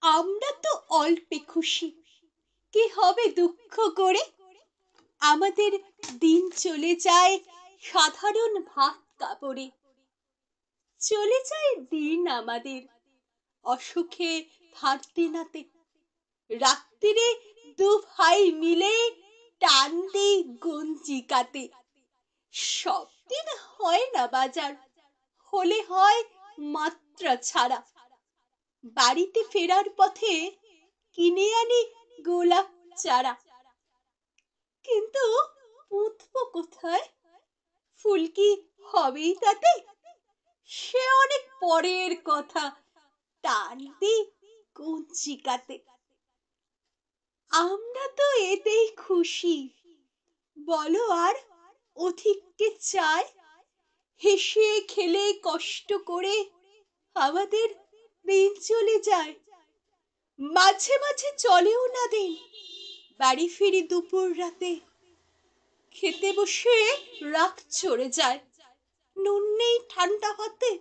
আমরা তো অল্পে খুশি, কি হবে দুঃখ করে। আমাদের দিন চলে যায় সাধারণ ভাত কাপড়ে। চলে যায় দিন আমাদের অসুখে ধার দেনাতে। রাত্রিরে দু ভাই মিলে টান দিই গঞ্জিকাতে। সব দিন হয় না বাজার, হলে হয় মাত্রা ছাড়া। বাড়িতে ফেরার পথে কিনে আনি গোলাপ চারা। কিন্তু পুঁতবো কোথায়, ফুল কি হবেই তাতে? সে অনেক পরের কথা, টান দিই গঞ্জিকাতে। আমরা তো এতেই খুশি, বলো আর অধিক কে চায়? হেসে খেলে কষ্ট করে আমাদের দিন চলে যায়। মাঝে মাঝে চলেও না দিন, বাড়ি ফিরি দুপুর রাতে। খেতে বসে রাগ চড়ে যায়, নুন নেই ঠান্ডা হাতে।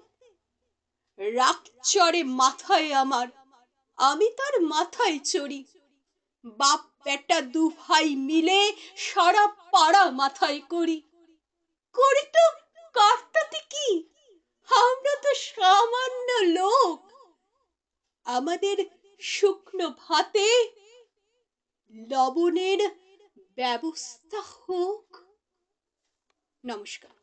রাগ চড়ে মাথায় আমার, আমি তার মাথায় চড়ি। বাপ বেটা দু ভাই মিলে সারা পাড়া মাথায় করি। করি তো কারটাতে কি, আমরা তো সামান্য লোক। আমাদের শুকনো ভাতে লবণের ব্যবস্থা হোক। নমস্কার।